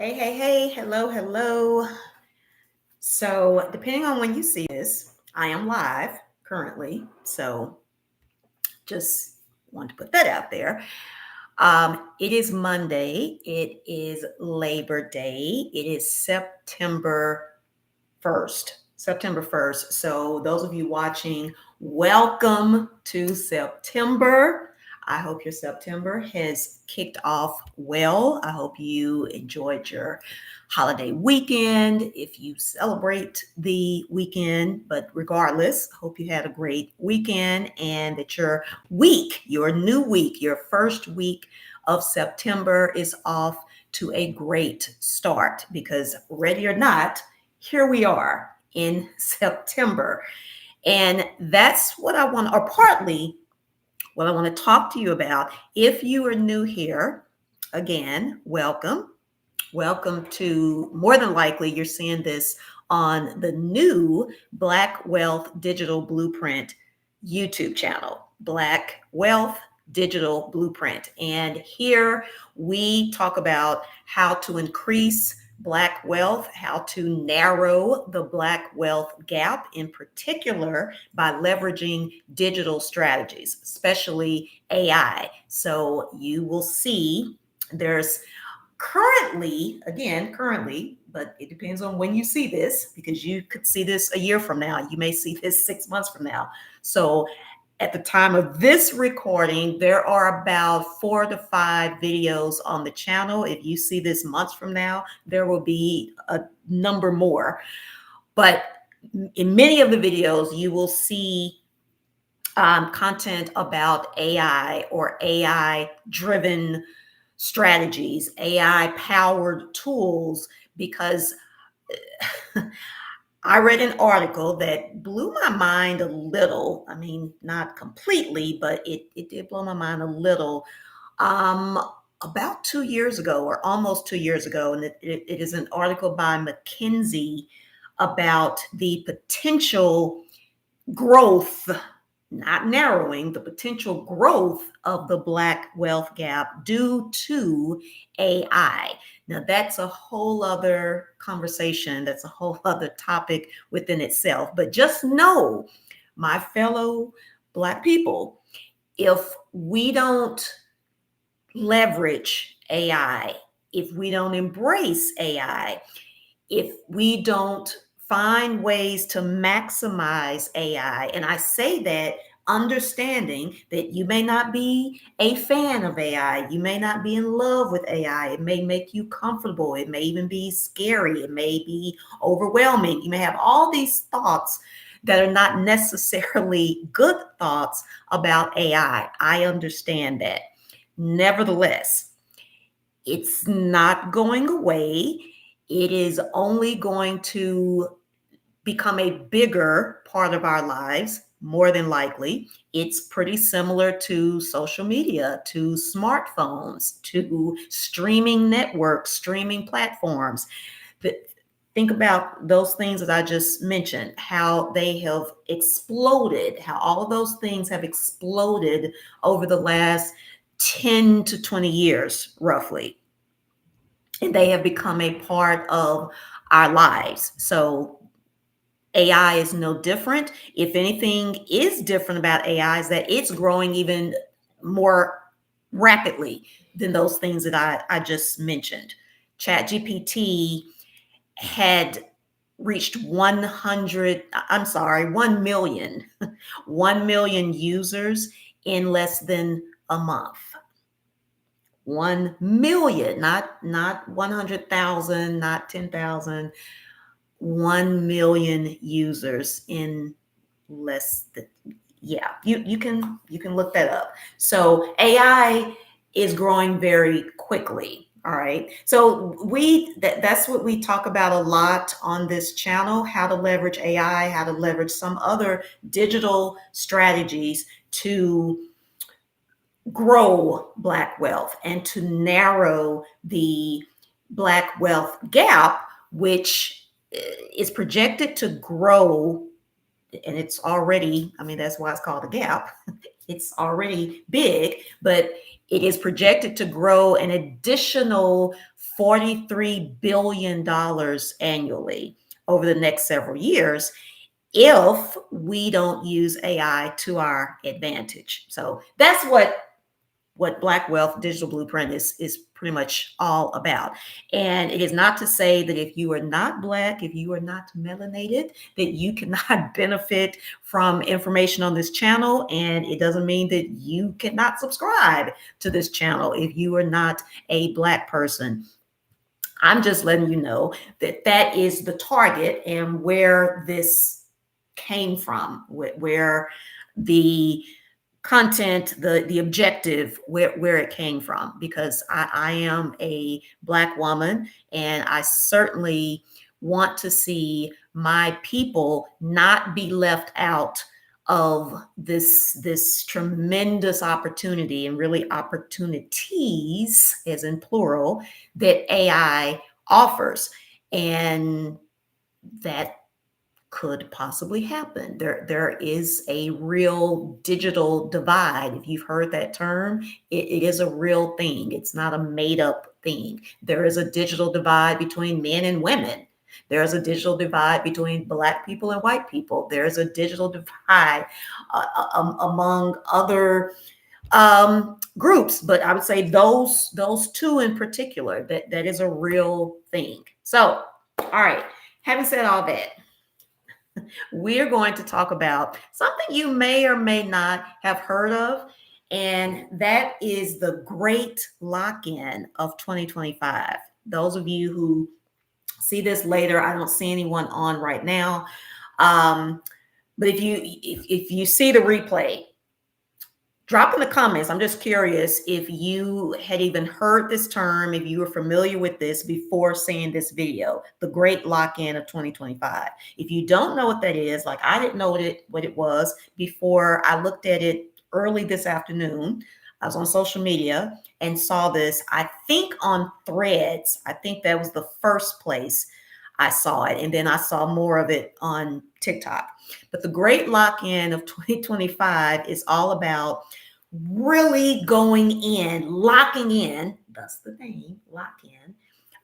Hey, hello, hello. So, depending on when you see this, I am live currently. So, just want to put that out there. It is Monday. It is Labor Day. It is September 1st. September 1st. So, those of you watching, welcome to September. I hope your September has kicked off well. I hope you enjoyed your holiday weekend if you celebrate the weekend. But regardless, hope you had a great weekend and that your new week, your first week of September is off to a great start because ready or not, here we are in September. And that's what I want, or partly what I want to talk to you about. If you are new here, again, welcome. Welcome to, more than likely, you're seeing this on the new Black Wealth Digital Blueprint YouTube channel, Black Wealth Digital Blueprint. And here we talk about how to increase Black wealth, how to narrow the Black wealth gap, in particular by leveraging digital strategies, especially AI. So you will see there's currently, but it depends on when you see this, because you could see this a year from now. You may see this 6 months from now. So at the time of this recording, there are about 4 to 5 videos on the channel. If you see this months from now, there will be a number more. But in many of the videos, you will see content about AI or AI driven strategies, AI powered tools, because I read an article that blew my mind a little. I mean, not completely, but it did blow my mind a little. Um, about 2 years ago, or almost 2 years ago, and it is an article by McKinsey about the potential growth, not narrowing, the potential growth of the Black wealth gap due to AI. Now, that's a whole other conversation. That's a whole other topic within itself. But just know, my fellow Black people, if we don't leverage AI, if we don't embrace AI, if we don't find ways to maximize AI, and I say that understanding that you may not be a fan of AI, you may not be in love with AI, it may make you comfortable, it may even be scary, it may be overwhelming. You may have all these thoughts that are not necessarily good thoughts about AI. I understand that. Nevertheless, it's not going away. It is only going to become a bigger part of our lives, more than likely. It's pretty similar to social media, to smartphones, to streaming networks, streaming platforms. Think about those things that I just mentioned, how they have exploded, how all of those things have exploded over the last 10 to 20 years, roughly. And they have become a part of our lives. So AI is no different. If anything is different about AI is that it's growing even more rapidly than those things that I just mentioned. ChatGPT had reached 1 million, 1 million users in less than a month. 1 million, not 100,000, not 10,000, 1 million users in less than, yeah, you can look that up. So AI is growing very quickly. All right. So that's what we talk about a lot on this channel, how to leverage AI, how to leverage some other digital strategies to grow Black wealth and to narrow the Black wealth gap, which is projected to grow. And it's already, I mean, that's why it's called a gap. it's already big, but it is projected to grow an additional $43 billion annually over the next several years if we don't use AI to our advantage. So that's what Black Wealth Digital Blueprint is pretty much all about. And it is not to say that if you are not Black, if you are not melanated, that you cannot benefit from information on this channel. And it doesn't mean that you cannot subscribe to this channel if you are not a Black person. I'm just letting you know that that is the target and where this came from, where the content, the objective, where it came from, because I am a Black woman and I certainly want to see my people not be left out of this tremendous opportunity, and really opportunities as in plural, that AI offers. And that could possibly happen. There is a real digital divide. If you've heard that term, it is a real thing. It's not a made up thing. There is a digital divide between men and women. There's a digital divide between Black people and white people. There's a digital divide among other groups, but I would say those two in particular, that is a real thing. So, all right, having said all that, we're going to talk about something you may or may not have heard of, and that is the great lock-in of 2025. Those of you who see this later, I don't see anyone on right now. But if you see the replay, drop in the comments. I'm just curious if you had even heard this term, if you were familiar with this before seeing this video, the great lock-in of 2025. If you don't know what that is, like I didn't know what it was before I looked at it early this afternoon. I was on social media and saw this, I think on Threads. I think that was the first place I saw it. And then I saw more of it on TikTok. But the great lock-in of 2025 is all about really going in, locking in, that's the name,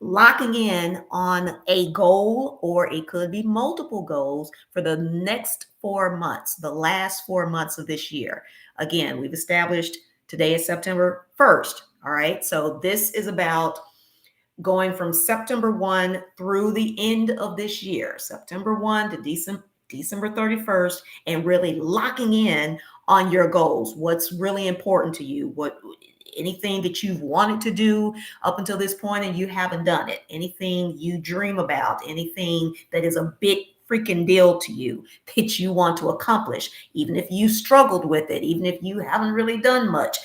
locking in on a goal, or it could be multiple goals for the next 4 months, the last 4 months of this year. Again, we've established today is September 1st. All right. So this is about going from September 1 through the end of this year, September 1 to December 31st, and really locking in on your goals. What's really important to you? Anything that you've wanted to do up until this point and you haven't done it, anything you dream about, anything that is a big freaking deal to you that you want to accomplish, even if you struggled with it, even if you haven't really done much.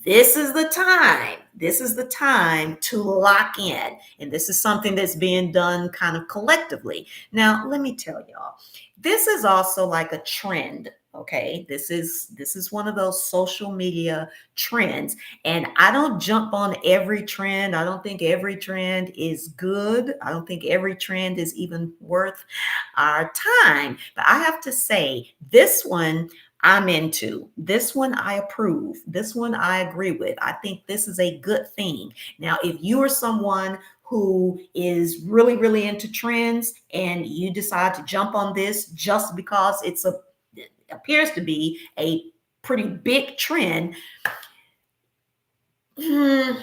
This is the time. This is the time to lock in. And this is something that's being done kind of collectively. Now, let me tell y'all, this is also like a trend. Okay, this is one of those social media trends, and I don't jump on every trend. I don't think every trend is good. I don't think every trend is even worth our time. But I have to say, this one I'm into. This one I approve. This one I agree with. I think this is a good thing. Now, if you are someone who is really, really into trends and you decide to jump on this just because it appears to be a pretty big trend, you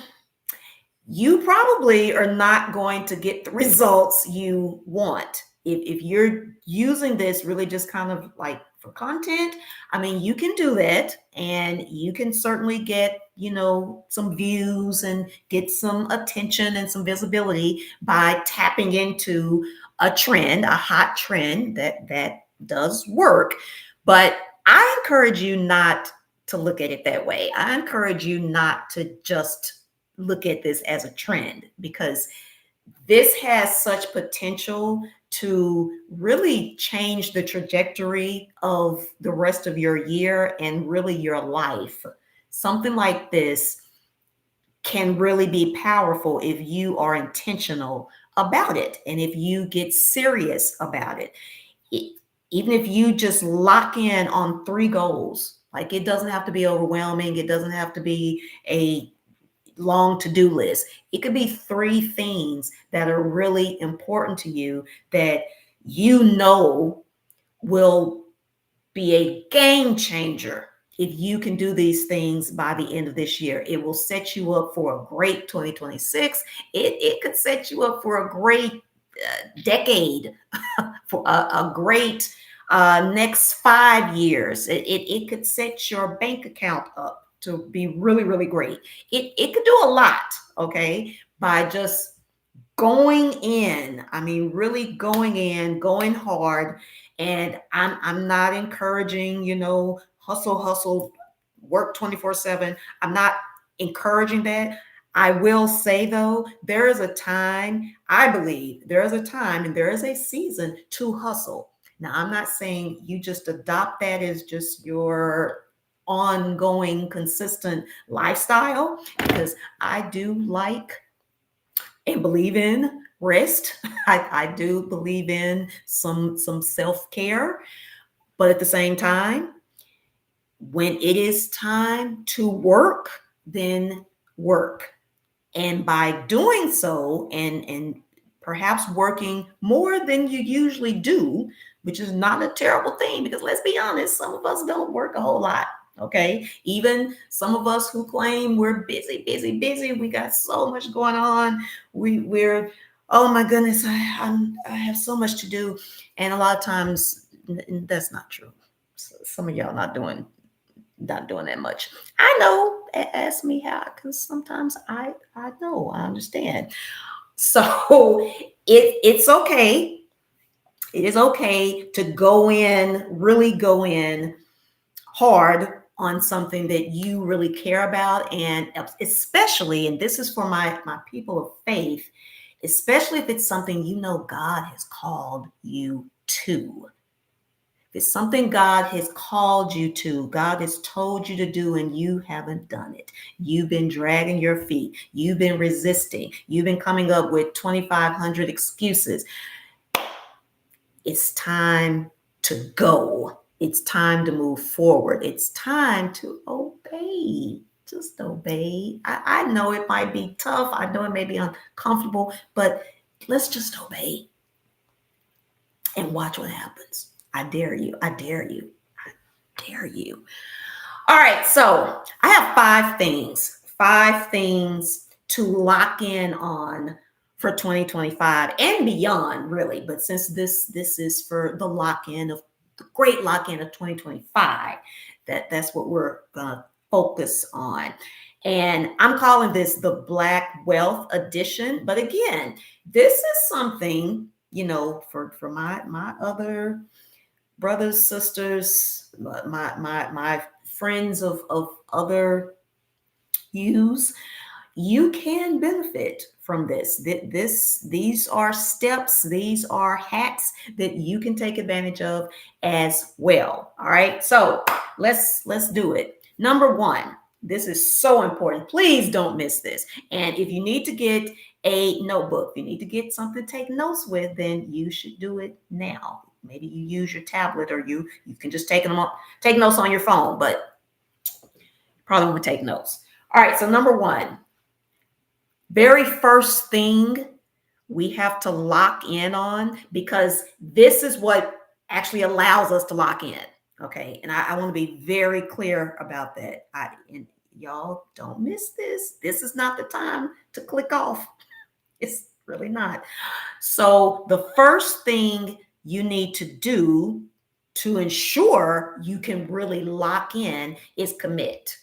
probably are not going to get the results you want. If you're using this really just kind of like for content, I mean, you can do that and you can certainly get, some views and get some attention and some visibility by tapping into a trend, a hot trend that does work. But I encourage you not to look at it that way. I encourage you not to just look at this as a trend, because this has such potential to really change the trajectory of the rest of your year and really your life. Something like this can really be powerful if you are intentional about it and if you get serious about it. Even if you just lock in on 3 goals, Like it doesn't have to be overwhelming. It doesn't have to be a long to-do list. It could be three things that are really important to you that you know will be a game changer if you can do these things by the end of this year. It will set you up for a great 2026. It could set you up for a great decade, for a great next 5 years. It could set your bank account up to be really, really great. It could do a lot, okay, by just going in. I mean, really going in, going hard. And I'm not encouraging, hustle, hustle, work 24/7. I'm not encouraging that. I will say though, there is a time, I believe there is a time and there is a season to hustle. Now, I'm not saying you just adopt that as just your ongoing, consistent lifestyle, because I do like and believe in rest. I do believe in some self-care, but at the same time, when it is time to work, then work. And by doing so, and perhaps working more than you usually do, which is not a terrible thing, because let's be honest, some of us don't work a whole lot. Okay. Even some of us who claim we're busy, busy, busy, we got so much going on. We're, oh my goodness, I have so much to do. And a lot of times that's not true. Some of y'all not doing that much. I know. Ask me how, because sometimes I know, I understand. So it's okay. It is okay to go in, really go in hard on something that you really care about, and especially, and this is for my people of faith, especially if it's something God has called you to. It's something God has called you to, God has told you to do, and you haven't done it. You've been dragging your feet. You've been resisting. You've been coming up with 2,500 excuses. It's time to go. It's time to move forward. It's time to obey. Just obey. I know it might be tough. I know it may be uncomfortable, but let's just obey and watch what happens. I dare you. I dare you. I dare you. All right. So I have five things to lock in on for 2025 and beyond, really. But since this is for the great lock in of 2025, that's what we're gonna focus on. And I'm calling this the Black Wealth Edition. But again, this is something, for my other brothers, sisters, my friends of other hues, you can benefit from this. These are steps, these are hacks that you can take advantage of as well. All right, so let's do it. Number one, this is so important. Please don't miss this. And if you need to get a notebook, you need to get something to take notes with, then you should do it now. Maybe you use your tablet, or you can just take notes on your phone, but probably want to take notes. All right, so number one, very first thing we have to lock in on, because this is what actually allows us to lock in. Okay. And I want to be very clear about that. And y'all don't miss this. This is not the time to click off. It's really not. So the first thing you need to do to ensure you can really lock in is commit.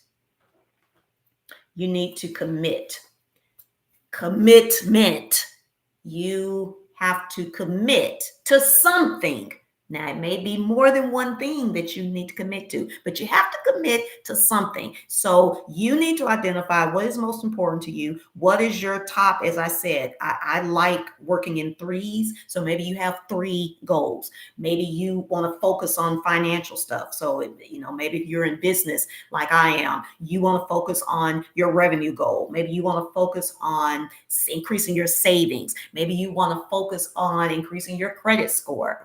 You need to commit. Commitment. You have to commit to something. Now, it may be more than one thing that you need to commit to, but you have to commit to something. So you need to identify what is most important to you. What is your top? As I said, I like working in threes. So maybe you have 3 goals. Maybe you want to focus on financial stuff. So, maybe if you're in business like I am, you want to focus on your revenue goal. Maybe you want to focus on increasing your savings. Maybe you want to focus on increasing your credit score.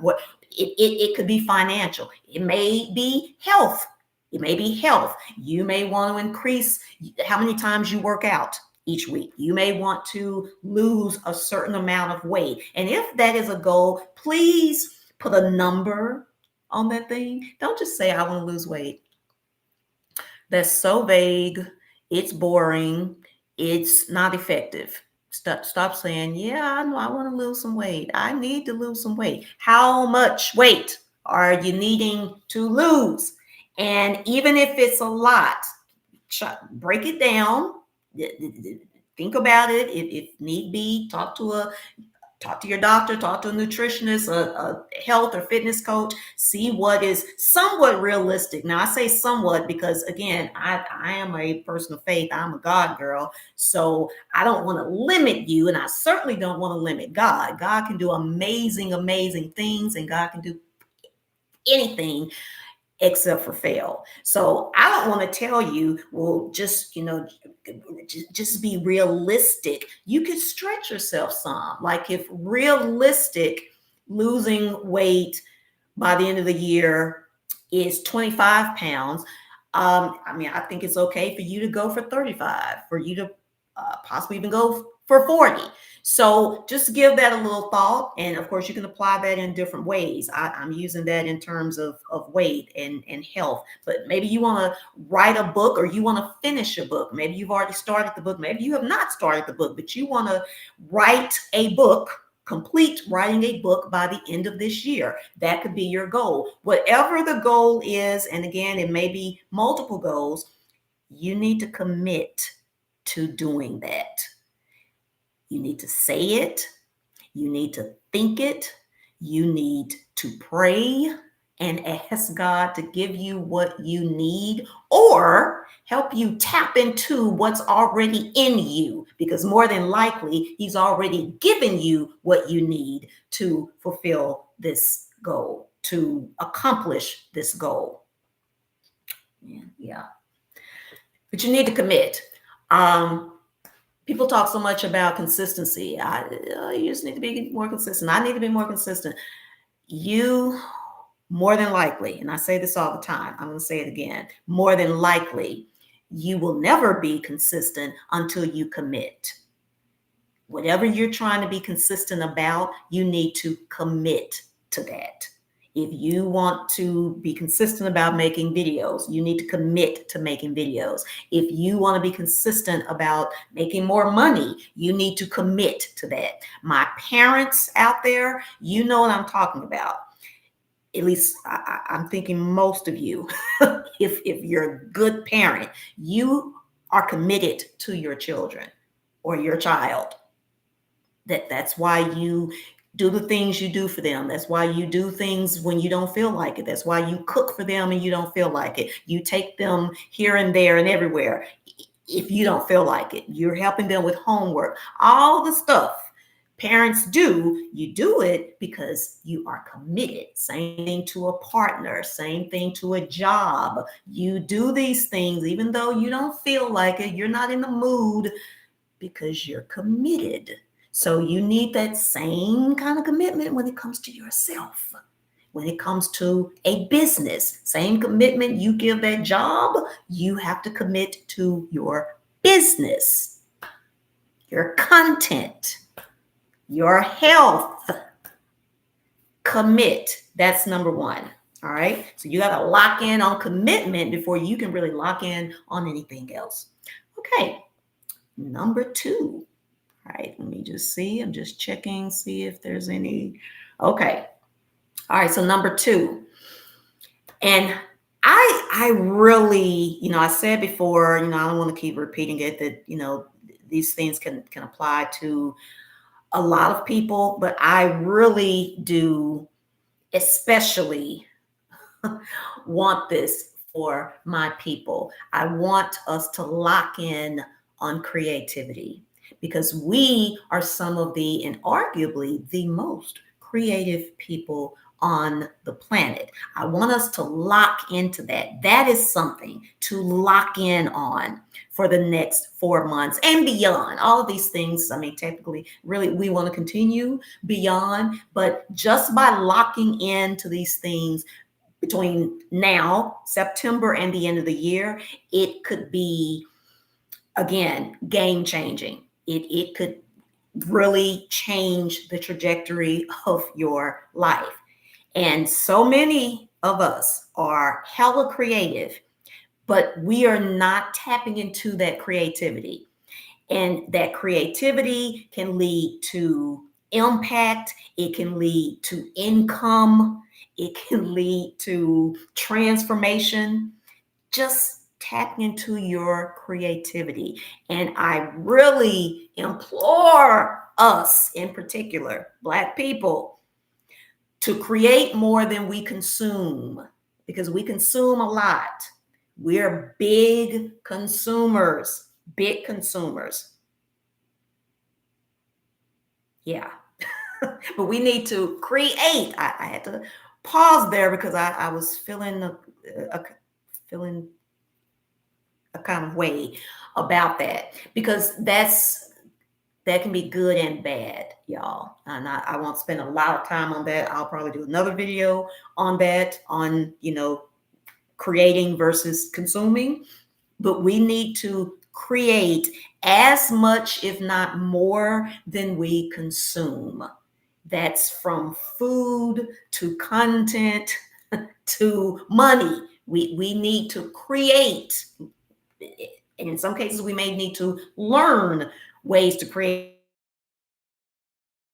It could be financial. It may be health. It may be health. You may want to increase how many times you work out each week. You may want to lose a certain amount of weight. And if that is a goal, please put a number on that thing. Don't just say, I want to lose weight. That's so vague. It's boring. It's not effective. Stop saying, yeah, I know I want to lose some weight. I need to lose some weight. How much weight are you needing to lose? And even if it's a lot, break it down. Think about it. If need be, talk to your doctor, talk to a nutritionist, a health or fitness coach, see what is somewhat realistic. Now, I say somewhat because, again, I am a person of faith. I'm a God girl. So I don't want to limit you, and I certainly don't want to limit God. God can do amazing, amazing things, and God can do anything except for fail. So I don't want to tell you, well, just be realistic. You could stretch yourself some. Like if realistic, losing weight by the end of the year is 25 pounds. I think it's okay for you to go for 35, for you to possibly even go for 40. So just give that a little thought. And of course, you can apply that in different ways. I'm using that in terms of weight and health. But maybe you want to write a book or you want to finish a book. Maybe you've already started the book. Maybe you have not started the book, but you want to write a book, complete writing a book by the end of this year. That could be your goal. Whatever the goal is, and again, it may be multiple goals, you need to commit to doing that. You need to say it. You need to think it. You need to pray and ask God to give you what you need or help you tap into what's already in you, because more than likely, He's already given you what you need to fulfill this goal, to accomplish this goal. Yeah. But you need to commit. People talk so much about consistency. You just need to be more consistent. I need to be more consistent. You more than likely, and I say this all the time, I'm going to say it again, more than likely, you will never be consistent until you commit. Whatever you're trying to be consistent about, you need to commit to that. If you want to be consistent about making videos, you need to commit to making videos. If you want to be consistent about making more money, you need to commit to that. My parents out there, you know what I'm talking about. At least I'm thinking most of you, if you're a good parent, you are committed to your children or your child. That's why you do the things you do for them. That's why you do things when you don't feel like it. That's why you cook for them and you don't feel like it. You take them here and there and everywhere if you don't feel like it. You're helping them with homework. All the stuff parents do, you do it because you are committed. Same thing to a partner, same thing to a job. You do these things even though you don't feel like it, you're not in the mood, because you're committed. So you need that same kind of commitment when it comes to yourself. When it comes to a business, same commitment you give that job, you have to commit to your business, your content, your health. Commit. That's number one. All right. So you got to lock in on commitment before you can really lock in on anything else. Okay. Number two. All right, let me just see. I'm just checking, see if there's any. Okay. All right, so number two. And I really, I said before, I don't want to keep repeating it, that, these things can apply to a lot of people, but I really do especially want this for my people. I want us to lock in on creativity, because we are some of the, and arguably the most creative people on the planet. I want us to lock into that. That is something to lock in on for the next 4 months and beyond. All of these things, technically, really, we want to continue beyond, but just by locking into these things between now, September, and the end of the year, it could be, again, game changing. It could really change the trajectory of your life. And so many of us are hella creative, but we are not tapping into that creativity. And that creativity can lead to impact, it can lead to income, it can lead to transformation. Just tap into your creativity. And I really implore us, in particular, Black people, to create more than we consume, because we consume a lot. We're big consumers, big consumers. Yeah. But we need to create. I had to pause there because I was feeling a kind of way about that, because that can be good and bad, y'all. And I won't spend a lot of time on that. I'll probably do another video on that, on, creating versus consuming. But we need to create as much, if not more, than we consume. That's from food to content to money. We need to create. And in some cases, we may need to learn ways to create.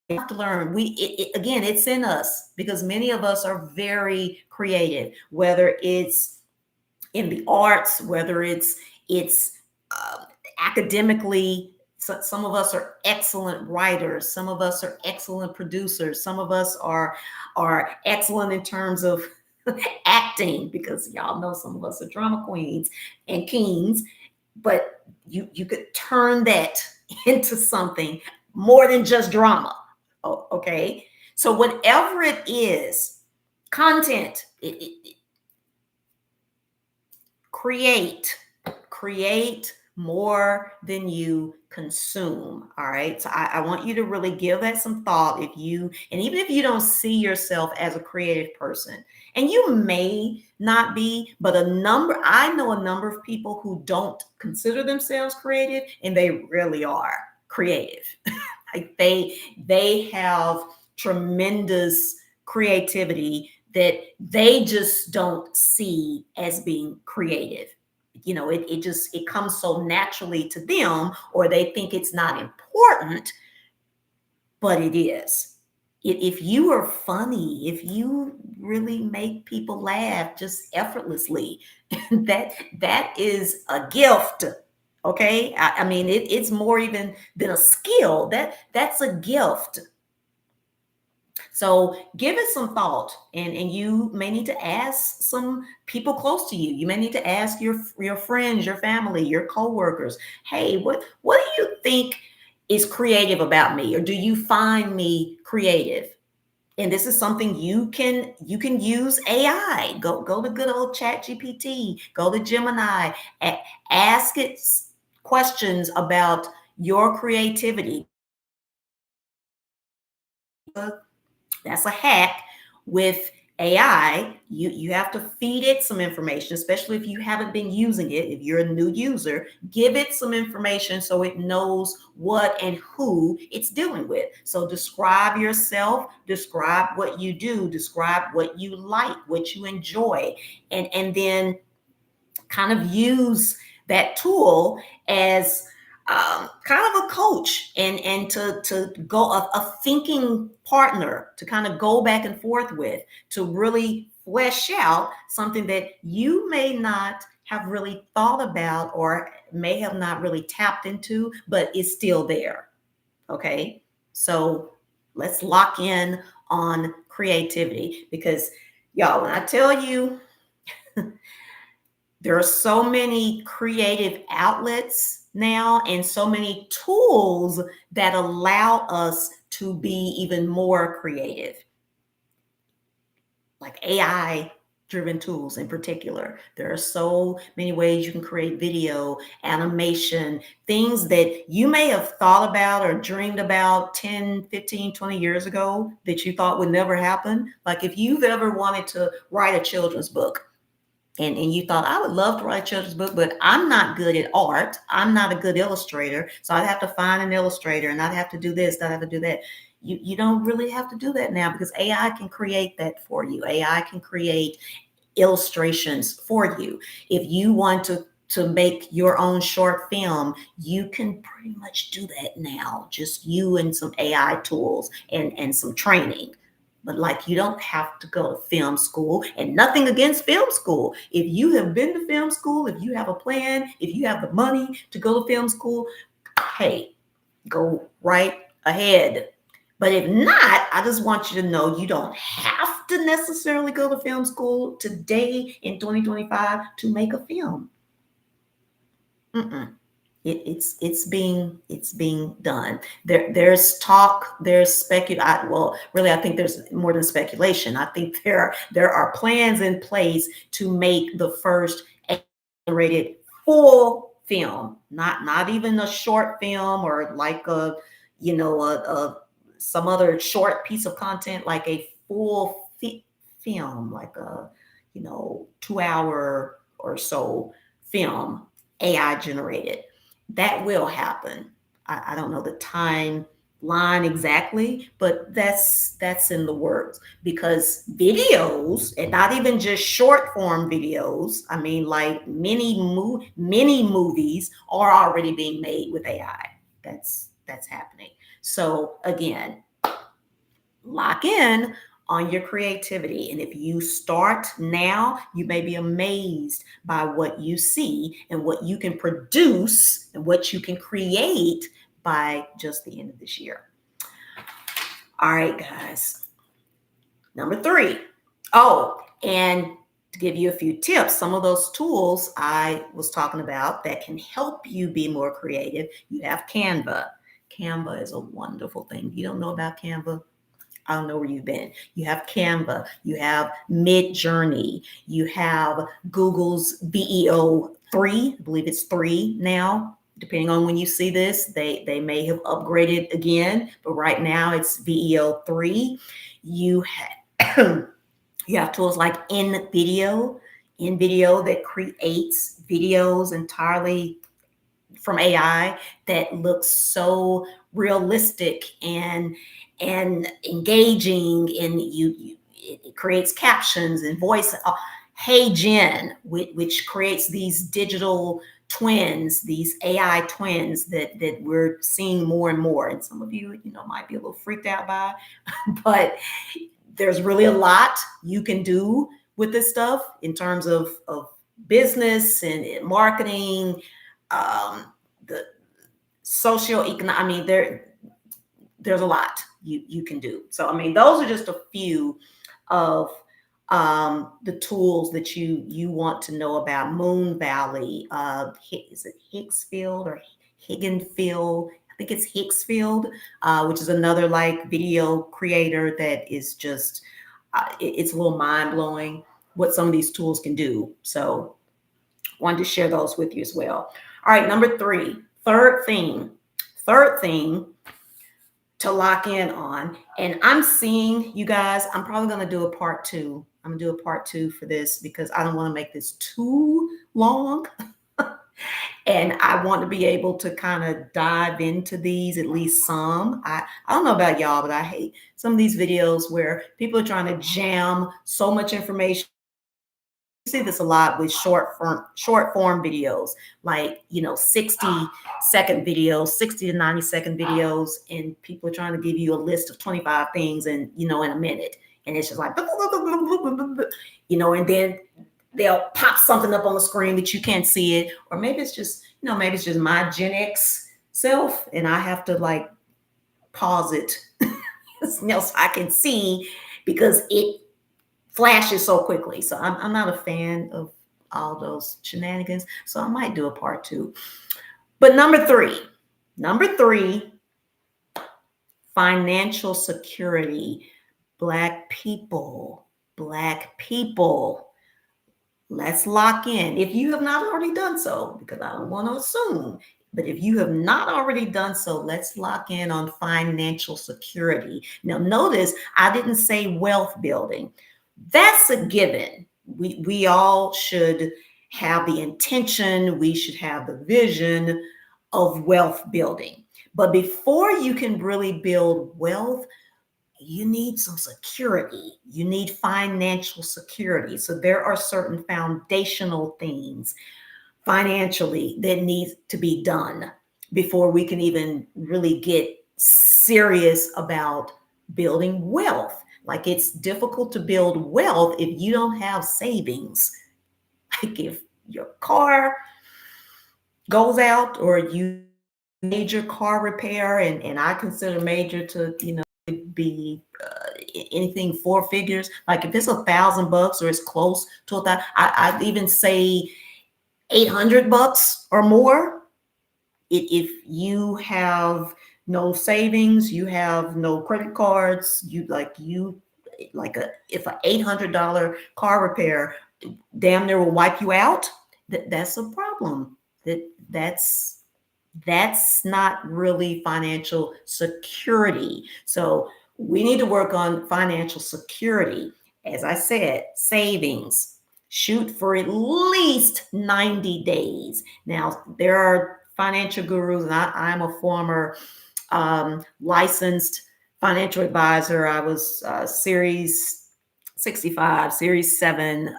We have to learn. Again, it's in us, because many of us are very creative, whether it's in the arts, whether it's uh, academically. So some of us are excellent writers. Some of us are excellent producers. Some of us are excellent in terms of acting, because y'all know some of us are drama queens and kings. But you could turn that into something more than just drama. Okay, so whatever it is, content, create more than you consume. All right, so I want you to really give that some thought. And even if you don't see yourself as a creative person, and you may not be, but I know a number of people who don't consider themselves creative, and they really are creative. Like they have tremendous creativity that they just don't see as being creative. It comes so naturally to them, or they think it's not important, but it is. If you are funny, if you really make people laugh just effortlessly, that is a gift. Okay, I mean, it's more even than a skill. That's a gift. So give it some thought, and you may need to ask some people close to you. You may need to ask your friends, your family, your coworkers. Hey, what do you think is creative about me, or do you find me creative? And this is something you can use AI. Go to good old Chat GPT. Go to Gemini. Ask it questions about your creativity. That's a hack with AI. You have to feed it some information, especially if you haven't been using it. If you're a new user, give it some information so it knows what and who it's dealing with. So describe yourself, describe what you do, describe what you like, what you enjoy, and then kind of use that tool as kind of a coach, and to go a thinking partner to kind of go back and forth with, to really flesh out something that you may not have really thought about, or may have not really tapped into, but it's still there. Okay, so let's lock in on creativity, because y'all, when I tell you, there are so many creative outlets now, and so many tools that allow us to be even more creative. Like AI driven tools in particular. There are so many ways you can create video, animation, things that you may have thought about or dreamed about 10, 15, 20 years ago that you thought would never happen. Like if you've ever wanted to write a children's book, and you thought, I would love to write a children's book, but I'm not good at art. I'm not a good illustrator. So I'd have to find an illustrator and I'd have to do this, I'd have to do that. You don't really have to do that now because AI can create that for you. AI can create illustrations for you. If you want to make your own short film, you can pretty much do that now. Just you and some AI tools and some training. But like you don't have to go to film school, and nothing against film school. If you have been to film school, if you have a plan, if you have the money to go to film school, hey, go right ahead. But if not, I just want you to know you don't have to necessarily go to film school today in 2025 to make a film. Mm-mm. It's being done. There's talk. There's well, really, I think there's more than speculation. I think there are plans in place to make the first generated full film, not even a short film or like a some other short piece of content, like a full film, like a 2 hour or so film, AI generated. That will happen. I don't know the timeline exactly, but that's in the works because videos, and not even just short form videos. I mean, like many movies are already being made with AI. That's happening. So again, lock in on your creativity. And if you start now, you may be amazed by what you see and what you can produce and what you can create by just the end of this year. All right, guys. Number 3. Oh, and to give you a few tips, some of those tools I was talking about that can help you be more creative. You have Canva. Canva is a wonderful thing. You don't know about Canva? I don't know where you've been. You have Canva, you have Mid-Journey, you have Google's VEO 3. I believe it's 3 now. Depending on when you see this, they may have upgraded again, but right now it's VEO 3. You have you have tools like InVideo that creates videos entirely from AI that looks so realistic and engaging, and it creates captions and voice. Hey Jen, which creates these digital twins, these AI twins that we're seeing more and more. And some of you, might be a little freaked out by, but there's really a lot you can do with this stuff in terms of business and marketing, the socioeconomic. I mean, there's a lot you can do. So, I mean, those are just a few of the tools that you want to know about. Moon Valley, is it Hicksfield or Higginfield? I think it's Hicksfield, which is another like video creator that is just, it's a little mind blowing what some of these tools can do. So, wanted to share those with you as well. All right, number 3, third thing to lock in on. And I'm seeing, you guys, I'm probably going to do a part 2. I'm going to do a part 2 for this because I don't want to make this too long. And I want to be able to kind of dive into these, at least some. I don't know about y'all, but I hate some of these videos where people are trying to jam so much information. You see this a lot with short form videos, like 60-second videos, 60 to 90-second videos, and people are trying to give you a list of 25 things in a minute, and it's just like and then they'll pop something up on the screen that you can't see it, or maybe it's just my Gen X self, and I have to like pause it so I can see because it flashes so quickly. So I'm not a fan of all those shenanigans. So I might do a part 2. But number three, financial security. Black people, let's lock in. If you have not already done so, because I don't want to assume, but if you have not already done so, let's lock in on financial security. Now, notice I didn't say wealth building. That's a given. We all should have the intention, we should have the vision of wealth building. But before you can really build wealth, you need some security. You need financial security. So there are certain foundational things financially that needs to be done before we can even really get serious about building wealth. Like it's difficult to build wealth if you don't have savings. Like if your car goes out or you major car repair, and I consider major to, be anything four figures. Like if it's $1,000 or it's close to that, I'd even say $800 or more. If you have no savings, you have no credit cards, like a if an $800 car repair damn near will wipe you out, that's a problem. That's not really financial security. So we need to work on financial security. As I said, savings. Shoot for at least 90 days. Now, there are financial gurus, and I'm a former licensed financial advisor. I was Series 65, Series 7,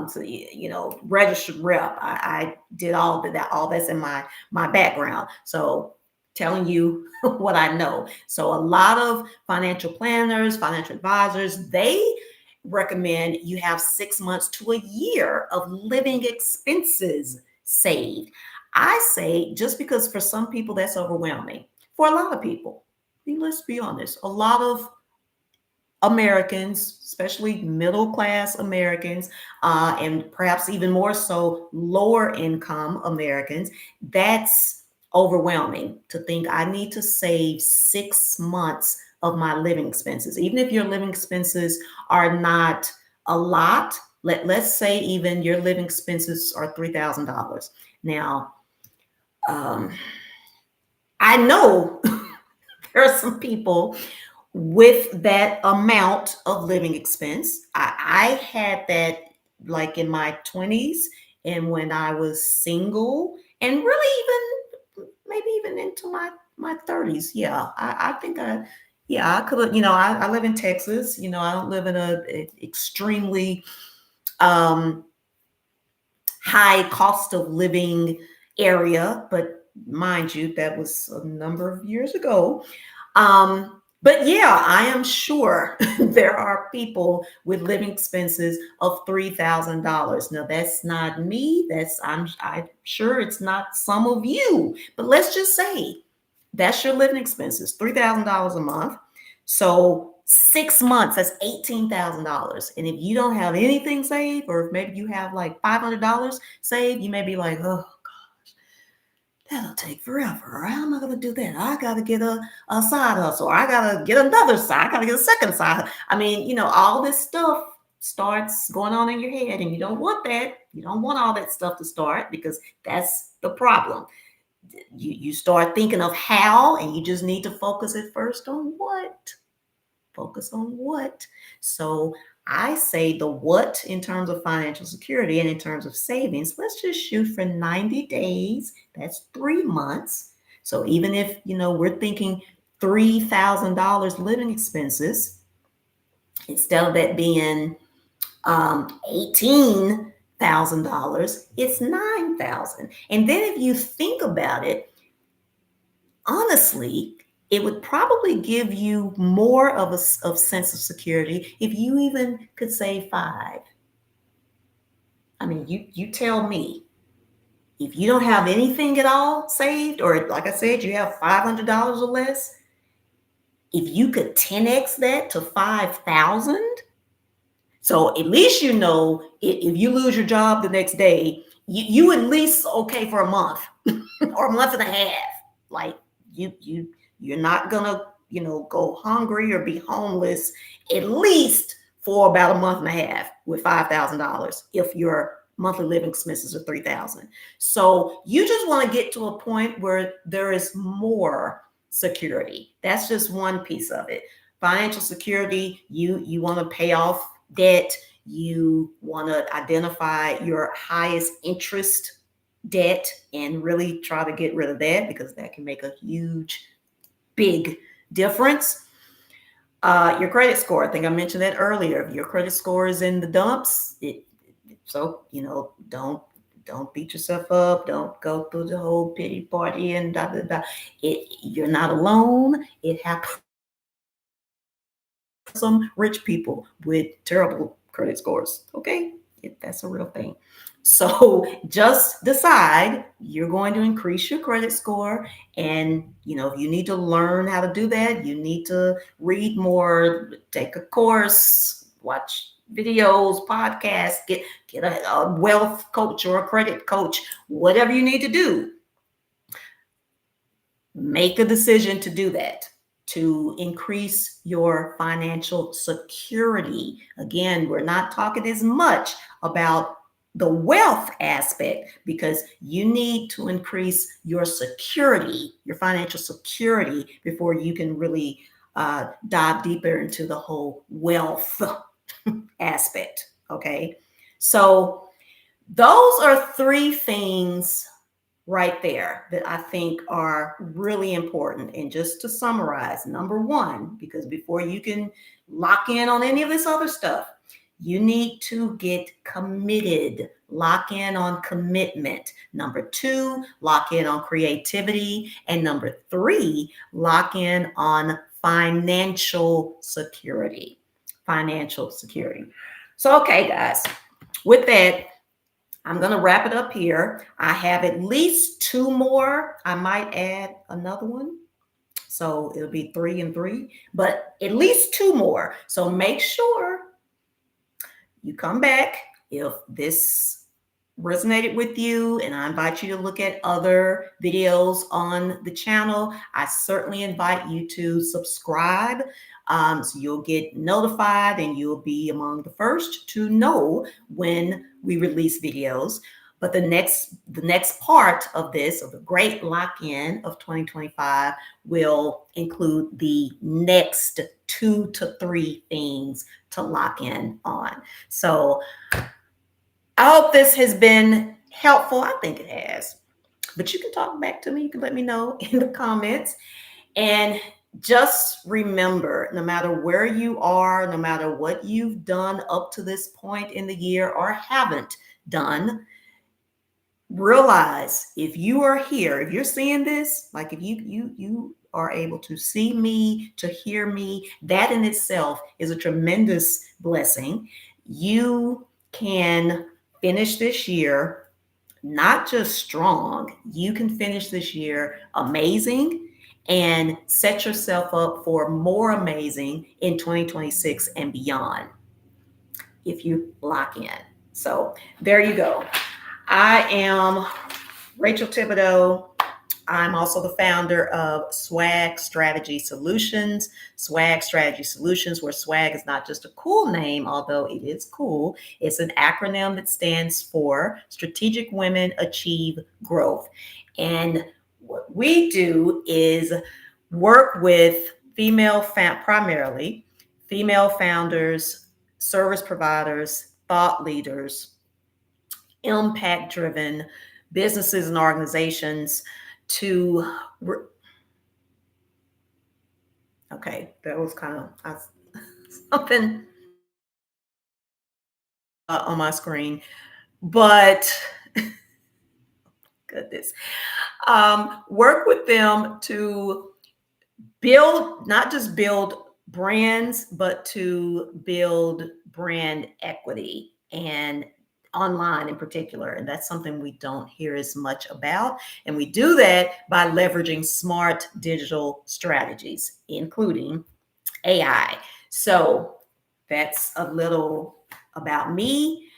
so registered rep. I did all of that. All that's in my background. So telling you what I know. So a lot of financial planners, financial advisors, they recommend you have 6 months to a year of living expenses saved. I say just because for some people that's overwhelming. For a lot of people, I mean, let's be honest, a lot of Americans, especially middle class Americans, and perhaps even more so lower income Americans, that's overwhelming to think I need to save 6 months of my living expenses. Even if your living expenses are not a lot, let's say even your living expenses are $3,000. Now, um, I know there are some people with that amount of living expense. I had that like in my 20s and when I was single, and really even maybe even into my 30s. Yeah, I think I could have, I live in Texas. I don't live in a extremely um high cost of living area, but mind you, that was a number of years ago. But yeah, I am sure there are people with living expenses of $3,000. Now, that's not me. I'm sure it's not some of you. But let's just say that's your living expenses, $3,000 a month. So 6 months, that's $18,000. And if you don't have anything saved, or if maybe you have like $500 saved, you may be like, oh, that'll take forever. I'm not gonna do that. I gotta get a side hustle. Or I gotta get another side. I gotta get a second side. I mean, all this stuff starts going on in your head, and you don't want that. You don't want all that stuff to start because that's the problem. You start thinking of how, and you just need to focus at first on what. Focus on what. So I say the what in terms of financial security and in terms of savings, let's just shoot for 90 days. That's 3 months. So even if, we're thinking $3,000 living expenses, instead of that being $18,000, it's 9,000. And then if you think about it, honestly, it would probably give you more of a sense of security if you even could save five. I mean, you tell me, if you don't have anything at all saved, or like I said, you have $500 or less, if you could 10x that to 5,000, so at least if you lose your job the next day, you at least okay for a month or a month and a half. Like you're not gonna go hungry or be homeless at least for about a month and a half with $5,000 if your monthly living expenses are 3,000. So you just want to get to a point where there is more security. That's just one piece of it. Financial security, you want to pay off debt, you want to identify your highest interest debt and really try to get rid of that because that can make a huge big difference. Your credit score, I think I mentioned that earlier. If your credit score is in the dumps, so don't beat yourself up. Don't go through the whole pity party and da da da. You're not alone. It happens to some rich people with terrible credit scores. Okay, that's a real thing. So just decide you're going to increase your credit score. And, if you need to learn how to do that, you need to read more, take a course, watch videos, podcasts, get a wealth coach or a credit coach, whatever you need to do. Make a decision to do that, to increase your financial security. Again, we're not talking as much about the wealth aspect because you need to increase your security, your financial security, before you can really dive deeper into the whole wealth aspect. Okay. So, those are three things right there that I think are really important. And just to summarize, number one, because before you can lock in on any of this other stuff, you need to get committed, lock in on commitment. Number two, lock in on creativity. And number three, lock in on financial security. Financial security. So, okay, guys, with that, I'm going to wrap it up here. I have at least two more. I might add another one. So it'll be 3 and 3, but at least two more. So make sure you come back if this resonated with you, and I invite you to look at other videos on the channel. I certainly invite you to subscribe, so you'll get notified and you'll be among the first to know when we release videos. But the next part of this, of the great lock-in of 2025, will include the next 2 to 3 things to lock in on. So I hope this has been helpful. I think it has. But you can talk back to me. You can let me know in the comments. And just remember, no matter where you are, no matter what you've done up to this point in the year or haven't done, realize if you are here, if you're seeing this, like if you are able to see me, to hear me, that in itself is a tremendous blessing. You can finish this year not just strong, you can finish this year amazing and set yourself up for more amazing in 2026 and beyond if you lock in. So there you go. I am Rachel Thibodeau. I'm also the founder of Swag Strategy Solutions. Swag Strategy Solutions, where swag is not just a cool name, although it is cool. It's an acronym that stands for Strategic Women Achieve Growth. And what we do is work with primarily female founders, service providers, thought leaders, impact-driven businesses and organizations to okay, that was kind of something on my screen, but goodness, work with them to build, not just build brands, but to build brand equity and online in particular. And that's something we don't hear as much about. And we do that by leveraging smart digital strategies, including AI. So that's a little about me.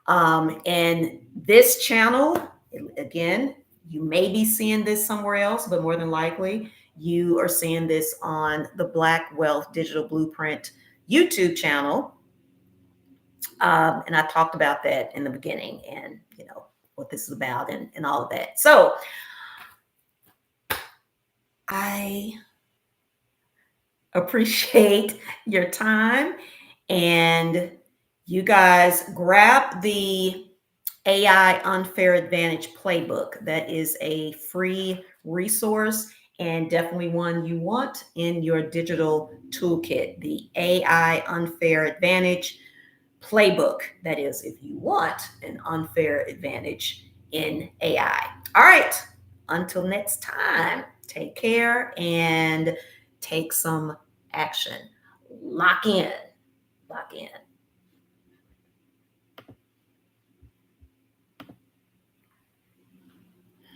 And this channel, again, you may be seeing this somewhere else, but more than likely, you are seeing this on the Black Wealth Digital Blueprint YouTube channel. And I talked about that in the beginning and, what this is about and all of that. So I appreciate your time, and you guys grab the AI Unfair Advantage Playbook. That is a free resource and definitely one you want in your digital toolkit. The AI Unfair Advantage Playbook. That is, if you want an unfair advantage in AI. All right. Until next time, take care and take some action. Lock in. Lock in.